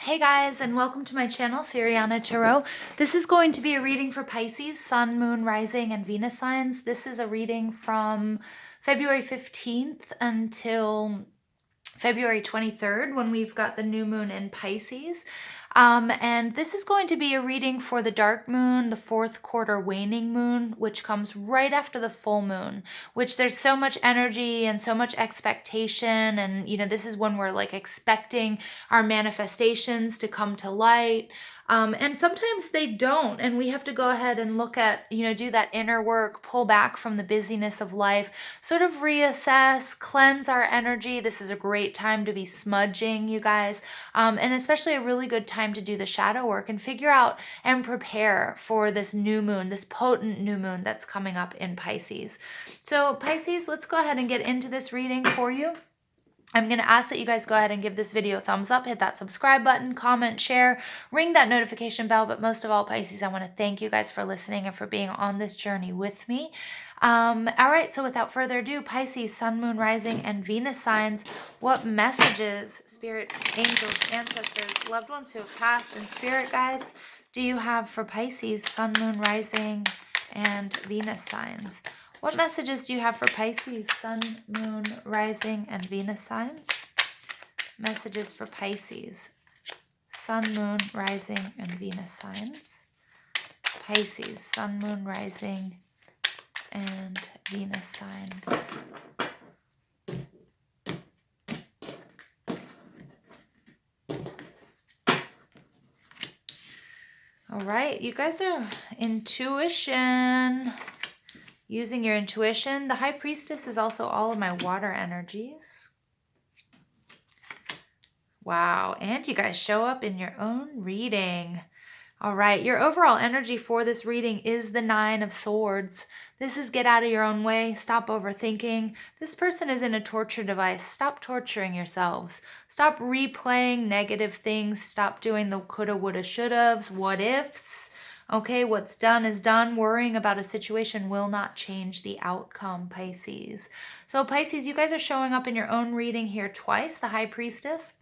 Hey guys, and welcome to my channel, Siriana Tarot. This is going to be a reading for Pisces, Sun, Moon, Rising, and Venus signs. This is a reading from February 15th until February 23rd when we've got the new moon in Pisces. And this is going to be a reading for the dark moon, the fourth quarter waning moon, which comes right after the full moon, which there's so much energy and so much expectation. And, this is when we're like expecting our manifestations to come to light. And sometimes they don't. And we have to go ahead and look at, do that inner work, pull back from the busyness of life, sort of reassess, cleanse our energy. This is a great time to be smudging, you guys, and especially a really good time to do the shadow work and figure out and prepare for this new moon, this potent new moon that's coming up in Pisces. So Pisces, let's go ahead and get into this reading for you. I'm going to ask that you guys go ahead and give this video a thumbs up, hit that subscribe button, comment, share, ring that notification bell. But most of all, Pisces, I want to thank you guys for listening and for being on this journey with me. All right, so without further ado, Pisces, Sun, Moon, Rising, and Venus signs, what messages, spirit, angels, ancestors, loved ones who have passed, and spirit guides do you have for Pisces, Sun, Moon, Rising, and Venus signs? What messages do you have for Pisces, Sun, Moon, Rising, and Venus signs? Messages for Pisces, Sun, Moon, Rising, and Venus signs. Pisces, Sun, Moon, Rising, and Venus signs. All right, you guys are intuition. Using your intuition. The High Priestess is also all of my water energies. Wow, and you guys show up in your own reading. All right, your overall energy for this reading is the Nine of Swords. This is get out of your own way, stop overthinking. This person is in a torture device. Stop torturing yourselves. Stop replaying negative things. Stop doing the coulda, woulda, shouldas, what ifs. Okay, what's done is done. Worrying about a situation will not change the outcome, Pisces. So Pisces, you guys are showing up in your own reading here twice, the High Priestess.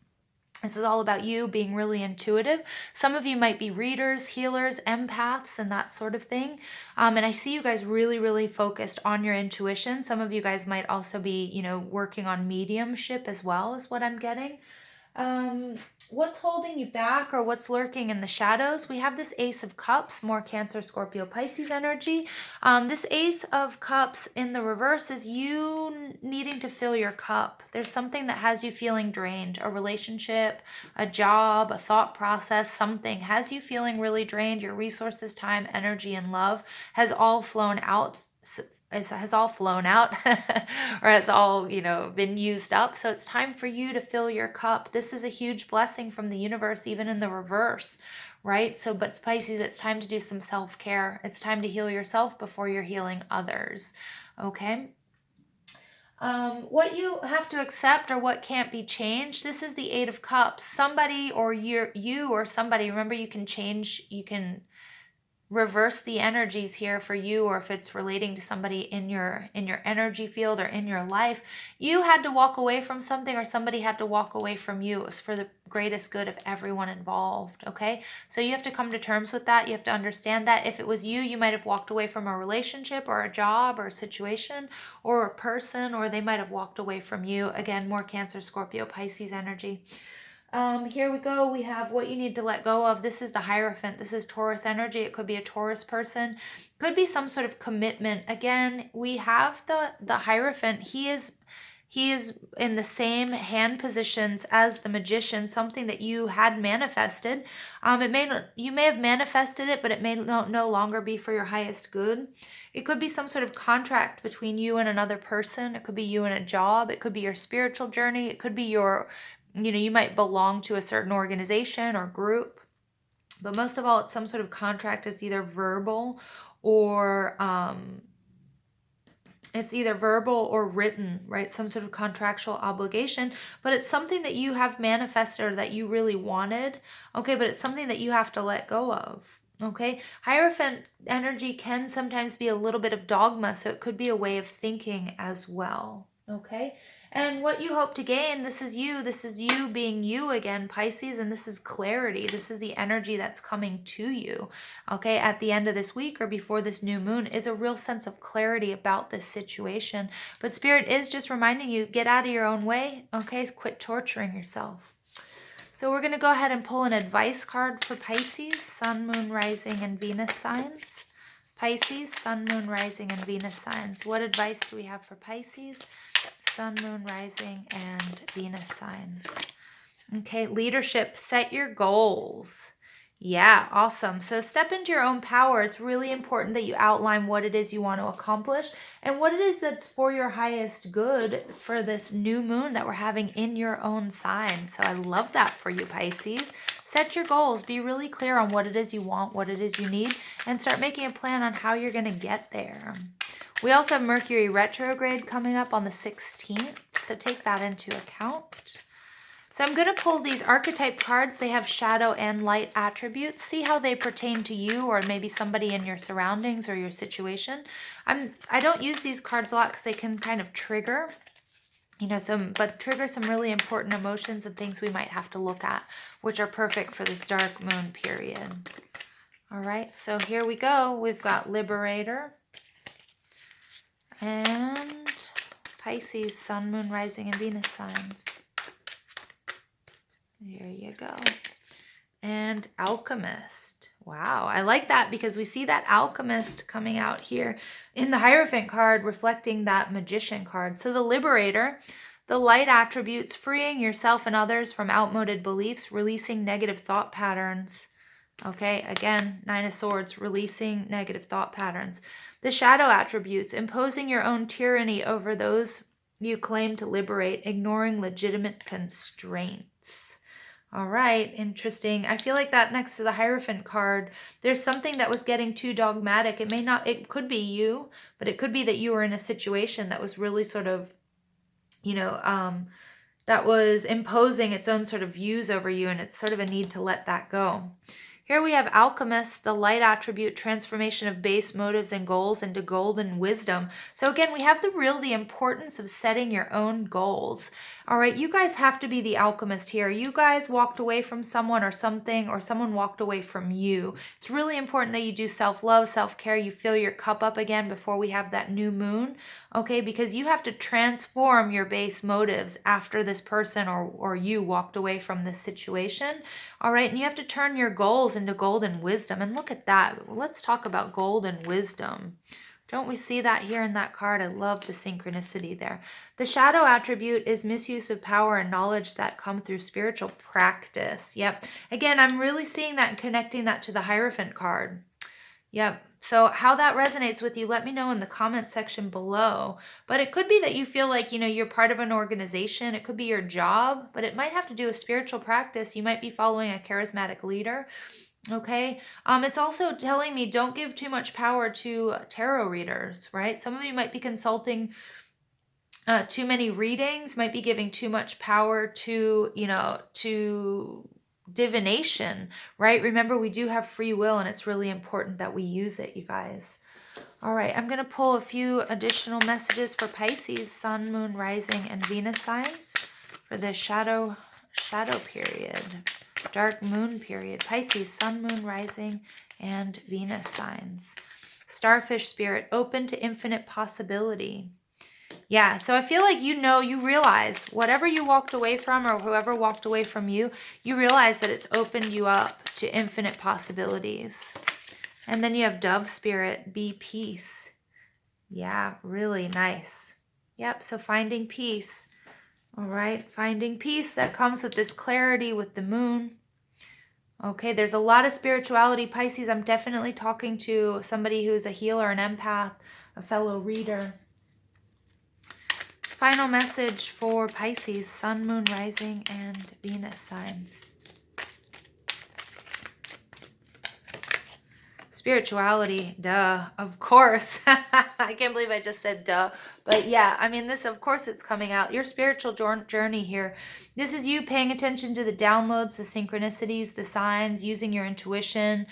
This is all about you being really intuitive. Some of you might be readers, healers, empaths, and that sort of thing. And I see you guys really, really focused on your intuition. Some of you guys might also be, working on mediumship as well, is what I'm getting. What's holding you back or what's lurking in the shadows? We have this Ace of Cups, more Cancer, Scorpio, Pisces energy. This Ace of Cups in the reverse is you needing to fill your cup. There's something that has you feeling drained. A relationship, a job, a thought process, something has you feeling really drained. Your resources, time, energy, and love has all flown out. It has all flown out or has all, been used up. So it's time for you to fill your cup. This is a huge blessing from the universe, even in the reverse, right? So, but Pisces, it's time to do some self-care. It's time to heal yourself before you're healing others, okay? What you have to accept or what can't be changed, this is the Eight of Cups. Somebody or you or somebody, remember you can change, you can reverse the energies here for you, or if it's relating to somebody in your energy field or in your life. You had to walk away from something or somebody had to walk away from you. It was for the greatest good of everyone involved, okay? So you have to come to terms with that. You have to understand that. If it was you, you might have walked away from a relationship or a job or a situation or a person, or they might have walked away from you. Again, more Cancer, Scorpio, Pisces energy. Here we go. We have what you need to let go of. This is the Hierophant. This is Taurus energy. It could be a Taurus person. Could be some sort of commitment. Again, we have the Hierophant. He is in the same hand positions as the Magician, something that you had manifested. You may have manifested it, but it may no longer be for your highest good. It could be some sort of contract between you and another person. It could be you and a job. It could be your spiritual journey. It could be you might belong to a certain organization or group, but most of all, it's some sort of contract. It's either verbal or written, right? Some sort of contractual obligation, but it's something that you have manifested or that you really wanted, okay? But it's something that you have to let go of, okay? Hierophant energy can sometimes be a little bit of dogma, so it could be a way of thinking as well, okay? And what you hope to gain, this is you being you again, Pisces, and this is clarity. This is the energy that's coming to you, okay, at the end of this week or before this new moon, is a real sense of clarity about this situation. But Spirit is just reminding you, get out of your own way, okay, quit torturing yourself. So we're going to go ahead and pull an advice card for Pisces, Sun, Moon, Rising, and Venus signs. Pisces, Sun, Moon, Rising, and Venus signs. What advice do we have for Pisces, Sun, Moon, Rising, and Venus signs? Okay, leadership, set your goals. Yeah, awesome. So step into your own power. It's really important that you outline what it is you want to accomplish and what it is that's for your highest good for this new moon that we're having in your own sign. So I love that for you, Pisces. Set your goals. Be really clear on what it is you want, what it is you need, and start making a plan on how you're going to get there. We also have Mercury retrograde coming up on the 16th, so take that into account. So I'm going to pull these archetype cards. They have shadow and light attributes. See how they pertain to you or maybe somebody in your surroundings or your situation. I don't use these cards a lot because they can kind of trigger, trigger some really important emotions and things we might have to look at, which are perfect for this dark moon period. All right, so here we go. We've got Liberator and Pisces, Sun, Moon, Rising, and Venus signs. There you go. And Alchemist. Wow, I like that because we see that Alchemist coming out here in the Hierophant card, reflecting that Magician card. So the Liberator, the light attributes, freeing yourself and others from outmoded beliefs, releasing negative thought patterns. Okay, again, Nine of Swords, releasing negative thought patterns. The shadow attributes, imposing your own tyranny over those you claim to liberate, ignoring legitimate constraints. All right, interesting. I feel like that next to the Hierophant card, there's something that was getting too dogmatic. It could be you, but it could be that you were in a situation that was really sort of, that was imposing its own sort of views over you, and it's sort of a need to let that go. Here we have Alchemist, the light attribute, transformation of base motives and goals into golden wisdom. So again, we have the importance of setting your own goals. All right, you guys have to be the alchemist here. You guys walked away from someone or something, or someone walked away from you. It's really important that you do self-love, self-care. You fill your cup up again before we have that new moon, okay? Because you have to transform your base motives after this person or you walked away from this situation. All right, and you have to turn your goals into golden wisdom. And look at that. Let's talk about golden wisdom. Don't we see that here in that card? I love the synchronicity there. The shadow attribute is misuse of power and knowledge that come through spiritual practice. Yep. Again, I'm really seeing that and connecting that to the Hierophant card. Yep. So how that resonates with you, let me know in the comment section below. But it could be that you feel like, you're part of an organization. It could be your job, but it might have to do with spiritual practice. You might be following a charismatic leader. Okay. It's also telling me don't give too much power to tarot readers, right? Some of you might be consulting too many readings, might be giving too much power to, to divination, right? Remember, we do have free will, and it's really important that we use it, you guys. All right, I'm going to pull a few additional messages for Pisces, Sun, Moon, Rising, and Venus signs for the shadow period, dark moon period. Pisces, Sun, Moon, Rising, and Venus signs. Starfish spirit, open to infinite possibility. Yeah, so I feel like you realize whatever you walked away from or whoever walked away from you, you realize that it's opened you up to infinite possibilities. And then you have dove spirit, be peace. Yeah, really nice. Yep, so finding peace. All right, finding peace that comes with this clarity with the moon. Okay, there's a lot of spirituality, Pisces. I'm definitely talking to somebody who's a healer, an empath, a fellow reader. Final message for Pisces, Sun, Moon, Rising, and Venus signs. Spirituality, duh, of course. I can't believe I just said duh. But yeah, I mean, this, of course, it's coming out. Your spiritual journey here. This is you paying attention to the downloads, the synchronicities, the signs, using your intuition,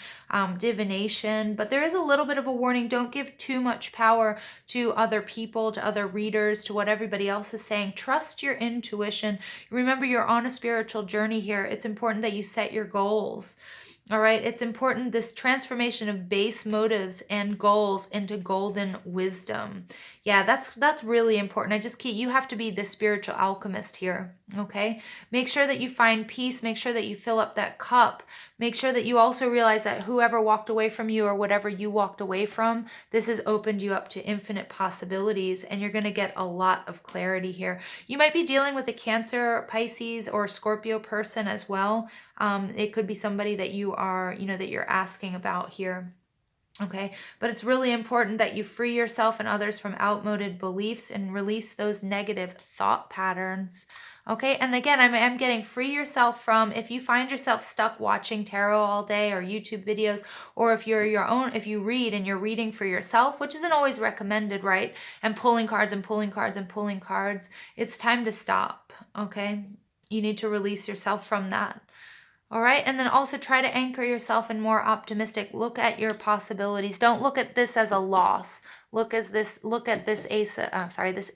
divination. But there is a little bit of a warning. Don't give too much power to other people, to other readers, to what everybody else is saying. Trust your intuition. Remember, you're on a spiritual journey here. It's important that you set your goals. All right, it's important, this transformation of base motives and goals into golden wisdom. Yeah, that's really important. You have to be the spiritual alchemist here, okay? Make sure that you find peace, make sure that you fill up that cup. Make sure that you also realize that whoever walked away from you or whatever you walked away from, this has opened you up to infinite possibilities, and you're going to get a lot of clarity here. You might be dealing with a Cancer, Pisces, or Scorpio person as well. It could be somebody that you are, that you're asking about here. Okay, but it's really important that you free yourself and others from outmoded beliefs and release those negative thought patterns. Okay, and again, I'm getting free yourself from, if you find yourself stuck watching tarot all day or YouTube videos, or if you read and you're reading for yourself, which isn't always recommended, right? And pulling cards and pulling cards and pulling cards, it's time to stop, okay? You need to release yourself from that. All right. And then also try to anchor yourself in more optimistic. Look at your possibilities. Don't look at this as a loss. Look at this this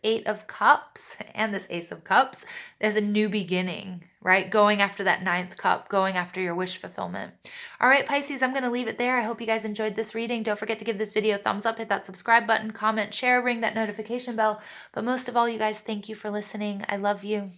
8 of Cups and this Ace of Cups as a new beginning, right? Going after that 9th cup, going after your wish fulfillment. All right, Pisces, I'm going to leave it there. I hope you guys enjoyed this reading. Don't forget to give this video a thumbs up, hit that subscribe button, comment, share, ring that notification bell. But most of all, you guys, thank you for listening. I love you.